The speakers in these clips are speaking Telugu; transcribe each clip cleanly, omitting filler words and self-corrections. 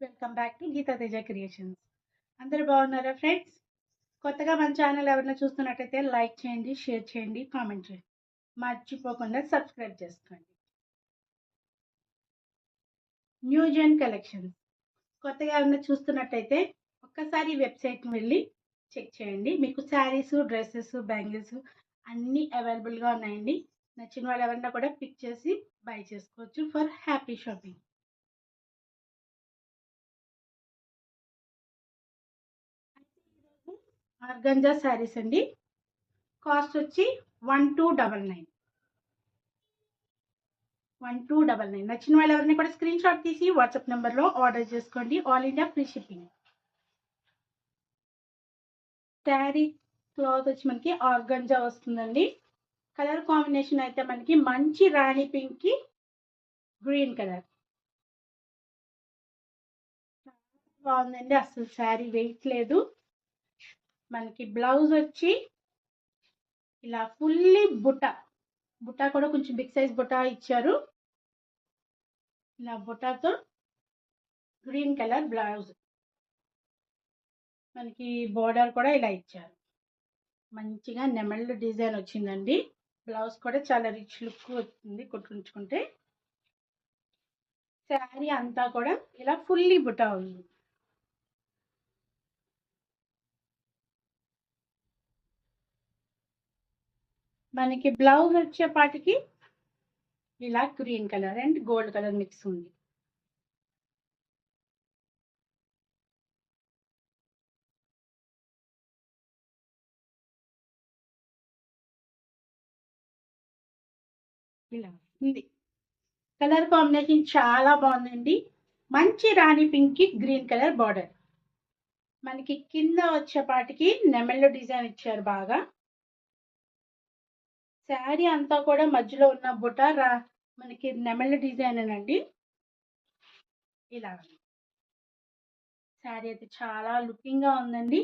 Welcome back to Geetha Teja creations. అందరూ బాగున్నారా ఫ్రెండ్స్? కొత్తగా మన ఛానల్ ఎవరైనా చూస్తున్నట్టయితే లైక్ చేయండి, షేర్ చేయండి, కామెంట్ చేయండి. మర్చిపోకుండా సబ్స్క్రైబ్ చేసుకోండి. న్యూ జెన్ కలెక్షన్స్ కొత్తగా ఎవరైనా చూస్తున్నట్టయితే ఒక్కసారి వెబ్సైట్కి వెళ్ళి చెక్ చేయండి. మీకు శారీస్, డ్రెస్సెస్, బ్యాంగిల్స్ అన్నీ అవైలబుల్గా ఉన్నాయండి. నచ్చిన వాళ్ళు ఎవరైనా కూడా పిక్ చేసి బై చేసుకోవచ్చు for happy shopping. Organza saris అండి. కాస్ట్ వచ్చి 1299. 1299. నచ్చిన వాళ్ళు ఎవరిని కూడా స్క్రీన్ షాట్ తీసి వాట్సాప్ నెంబర్లో ఆర్డర్ చేసుకోండి. All India free shipping. Sari cloth వచ్చి మనకి ఆర్గంజా వస్తుందండి. కలర్ కాంబినేషన్ అయితే మనకి మంచి రాణి పింక్ కి గ్రీన్ కలర్ బాగుందండి. అసలు శారీ వెయిట్ లేదు. మనకి బ్లౌజ్ వచ్చి ఇలా ఫుల్లీ బుట్ట కూడా కొంచెం బిగ్ సైజ్ బుట్ట ఇచ్చారు. ఇలా బుట్టతో గ్రీన్ కలర్ బ్లౌజ్, మనకి బోర్డర్ కూడా ఇలా ఇచ్చారు. మంచిగా నెమళ్ళు డిజైన్ వచ్చిందండి. బ్లౌజ్ కూడా చాలా రిచ్ లుక్ వస్తుంది కుట్టించుకుంటే. శారీ అంతా కూడా ఇలా ఫుల్లీ బుట్ట ఉంది. మనకి బ్లౌజ్ వచ్చేపాటికి ఇలా green colour and gold colour mix ఉంది. ఇలా ఉంది. కలర్ కాంబినేషన్ చాలా బాగుందండి. మంచి రాణి పింక్ కి గ్రీన్ కలర్ బార్డర్. మనకి కింద వచ్చేపాటికి నెమళ్ళు డిజైన్ ఇచ్చారు బాగా. శారీ అంతా కూడా మధ్యలో ఉన్న బుట్ట మనకి నెమళ్ళ డిజైన్ అండి. ఇలా శారీ అయితే చాలా లుకింగ్ గా ఉందండి.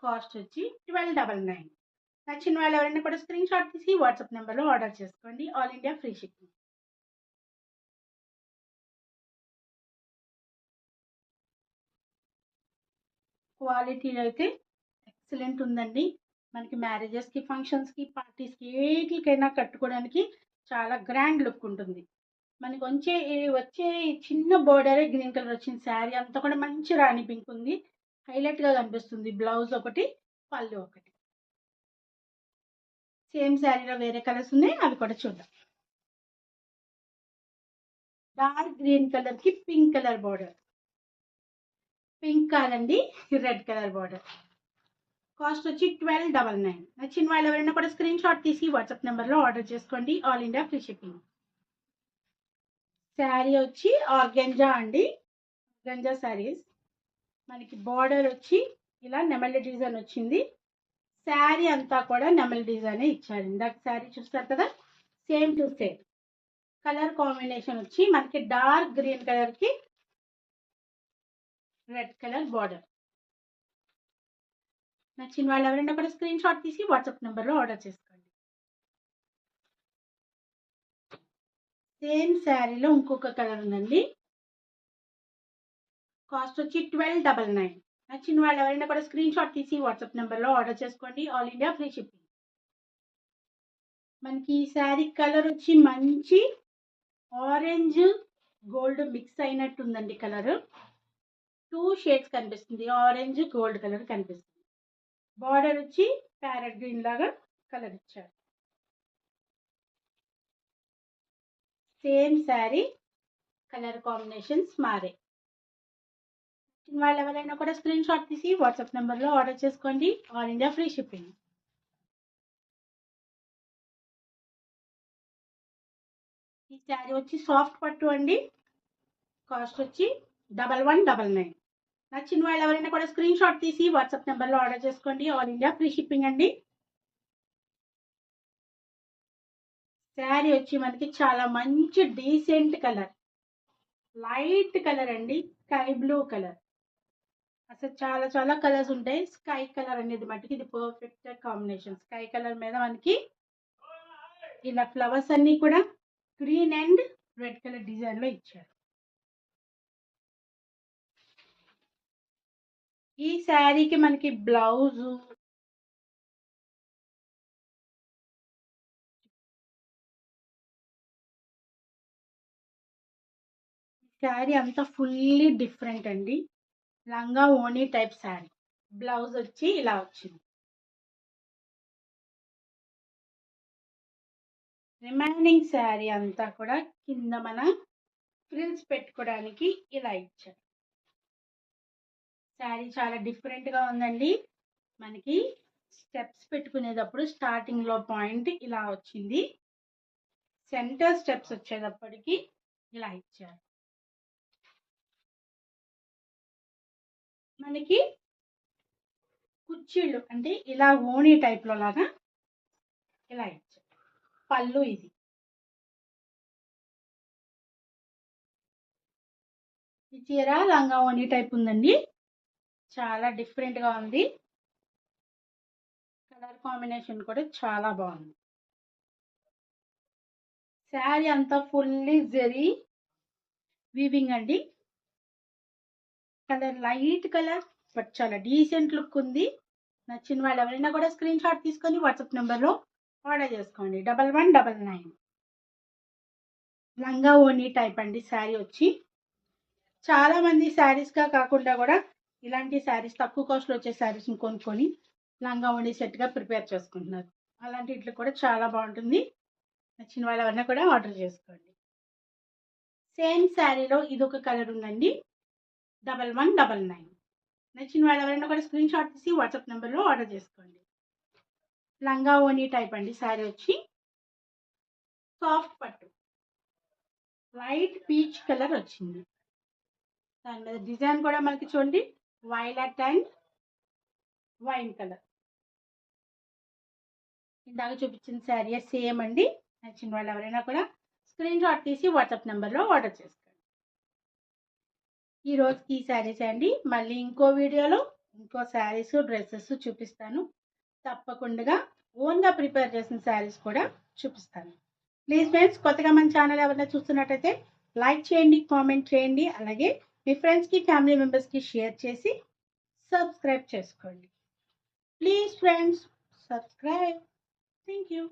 కాస్ట్ వచ్చి 1299. నచ్చిన వాళ్ళు ఎవరైనా కూడా స్క్రీన్ షాట్ తీసి వాట్సాప్ నెంబర్లో ఆర్డర్ చేసుకోండి. All India free shipping. Quality అయితే ఎక్సలెంట్ ఉందండి. మనకి మ్యారేజెస్కి, ఫంక్షన్స్కి, పార్టీస్కి ఏటికైనా కట్టుకోవడానికి చాలా గ్రాండ్ లుక్ ఉంటుంది. మనకి వచ్చే చిన్న బోర్డరే గ్రీన్ కలర్ వచ్చింది. శారీ అంతా కూడా మంచి రాణి పింక్ ఉంది. హైలైట్గా కనిపిస్తుంది. బ్లౌజ్ ఒకటి, పళ్ళు ఒకటి. సేమ్ శారీలో వేరే కలర్స్ ఉన్నాయి, అవి కూడా చూద్దాం. డార్క్ గ్రీన్ కలర్ కి పింక్ కలర్ బార్డర్. పింక్ కాదండి, రెడ్ కలర్ బార్డర్. కాస్ట్ వచ్చి 1299. నచ్చిన వాళ్ళు ఎవరైనా కూడా స్క్రీన్ షాట్ తీసి వాట్సాప్ నెంబర్లో ఆర్డర్ చేసుకోండి. All India free shipping. Sari వచ్చి ఆర్గెంజా అండి. ఆర్గెంజా శారీస్. మనకి బార్డర్ వచ్చి ఇలా నెమలి డిజైన్ వచ్చింది. శారీ అంతా కూడా నెమలి డిజైన్ ఇచ్చారు. ఇందాక శారీ చూస్తారు కదా, same to same. Colour combination వచ్చి మనకి డార్క్ గ్రీన్ కలర్ కి రెడ్ కలర్ బార్డర్. నచ్చిన వాళ్ళు ఎవరైనా కూడా స్క్రీన్ షాట్ తీసి వాట్సాప్ నెంబర్లో ఆర్డర్ చేసుకోండి. సేమ్ శారీలో ఇంకొక కలర్ ఉందండి. కాస్ట్ వచ్చి 1299. నచ్చిన వాళ్ళు ఎవరైనా కూడా స్క్రీన్ షాట్ తీసి వాట్సాప్ నెంబర్లో ఆర్డర్ చేసుకోండి. All India free shipping. మనకి ఈ శారీ కలర్ వచ్చి మంచి ఆరెంజ్ గోల్డ్ మిక్స్ అయినట్టు ఉందండి. కలర్ 2 షేడ్స్ కనిపిస్తుంది. ఆరెంజ్ గోల్డ్ కలర్ కనిపిస్తుంది. బార్డర్ వచ్చి ప్యారెట్ గ్రీన్ లాగా కలర్ ఇచ్చారు. సేమ్ శారీ, కలర్ కాంబినేషన్స్ మారే. వాళ్ళు ఎవరైనా కూడా స్క్రీన్ షాట్ తీసి వాట్సాప్ నెంబర్లో ఆర్డర్ చేసుకోండి. All India free shipping. ఈ శారీ వచ్చి సాఫ్ట్ పట్టు అండి. కాస్ట్ వచ్చి 1199. నచ్చిన వాళ్ళు ఎవరైనా కూడా స్క్రీన్ షాట్ తీసి వాట్సాప్ నెంబర్లో ఆర్డర్ చేసుకోండి. ఆల్ ఇండియా ఫ్రీ షిప్పింగ్ అండి. శారీ వచ్చి మనకి చాలా మంచి డీసెంట్ కలర్, లైట్ కలర్ అండి. Sky blue colour. అసలు చాలా చాలా కలర్స్ ఉంటాయి. స్కై కలర్ అనేది మటుకి ఇది పర్ఫెక్ట్ కాంబినేషన్. స్కై కలర్ మీద మనకి ఇలా ఫ్లవర్స్ అన్ని కూడా green and red colour design లో ఇచ్చారు. ఈ శారీకి మనకి బ్లౌజు శారీ అంతా ఫుల్లీ డిఫరెంట్ అండి. లంగా ఓణీ టైప్ శారీ. బ్లౌజ్ వచ్చి ఇలా వచ్చింది. రిమైనింగ్ శారీ అంతా కూడా కింద మన ఫ్రిల్స్ పెట్టుకోవడానికి ఇలా ఇచ్చారు. శారీ చాలా డిఫరెంట్గా ఉందండి. మనకి స్టెప్స్ పెట్టుకునేటప్పుడు స్టార్టింగ్లో పాయింట్ ఇలా వచ్చింది. సెంటర్ స్టెప్స్ వచ్చేటప్పటికి ఇలా ఇచ్చారు. మనకి కుర్చీలు అంటే ఇలా ఓణీ టైప్లో లాగా ఇలా ఇచ్చారు. పళ్ళు ఇది. ఈ చీర లంగా ఓణీ టైప్ ఉందండి. చాలా డిఫరెంట్గా ఉంది. కలర్ కాంబినేషన్ కూడా చాలా బాగుంది. శారీ అంతా ఫుల్లీ జెరీ వీవింగ్ అండి. కలర్ లైట్ కలర్ బట్ చాలా డీసెంట్ లుక్ ఉంది. నచ్చిన వాళ్ళు ఎవరైనా కూడా స్క్రీన్ షాట్ తీసుకొని వాట్సాప్ నెంబర్లో ఆర్డర్ చేసుకోండి. 1199. లంగా ఓణీ టైప్ అండి శారీ వచ్చి. చాలా మంది శారీస్గా కాకుండా కూడా ఇలాంటి శారీస్ తక్కువ కాస్ట్లో వచ్చే శారీస్ని కొనుక్కొని లంగా ఓణీ సెట్గా ప్రిపేర్ చేసుకుంటున్నారు. అలాంటి ఇట్లు కూడా చాలా బాగుంటుంది. నచ్చిన వాళ్ళు ఎవరైనా కూడా ఆర్డర్ చేసుకోండి. సేమ్ శారీలో ఇది ఒక కలర్ ఉందండి. 1199. నచ్చిన వాళ్ళు ఎవరైనా కూడా స్క్రీన్ షాట్ తీసి వాట్సాప్ నెంబర్లో ఆర్డర్ చేసుకోండి. లంగా ఓణీ టైప్ అండి శారీ వచ్చి. సాఫ్ట్ పట్టు లైట్ పీచ్ కలర్ వచ్చింది. దాని మీద డిజైన్ కూడా మనకి చూడండి వైలెట్ అండ్ వైన్ కలర్. ఇందాక చూపించిన శారీ సేమ్ అండి. నచ్చిన వాళ్ళు ఎవరైనా కూడా స్క్రీన్ షాట్ తీసి వాట్సాప్ నెంబర్లో ఆర్డర్ చేసుకోండి. ఈ రోజుకి ఈ శారీస్ అండి. మళ్ళీ ఇంకో వీడియోలో ఇంకో శారీస్ డ్రెస్సెస్ చూపిస్తాను. తప్పకుండా ఓన్గా ప్రిపేర్ చేసిన శారీస్ కూడా చూపిస్తాను. ప్లీజ్ ఫ్రెండ్స్, కొత్తగా మన ఛానల్ ఎవరైనా చూస్తున్నట్టయితే లైక్ చేయండి, కామెంట్ చేయండి. అలాగే మీ ఫ్రెండ్స్కి ఫ్యామిలీ మెంబర్స్కి షేర్ చేసి సబ్స్క్రైబ్ చేసుకోండి. Please friends, subscribe. Thank you.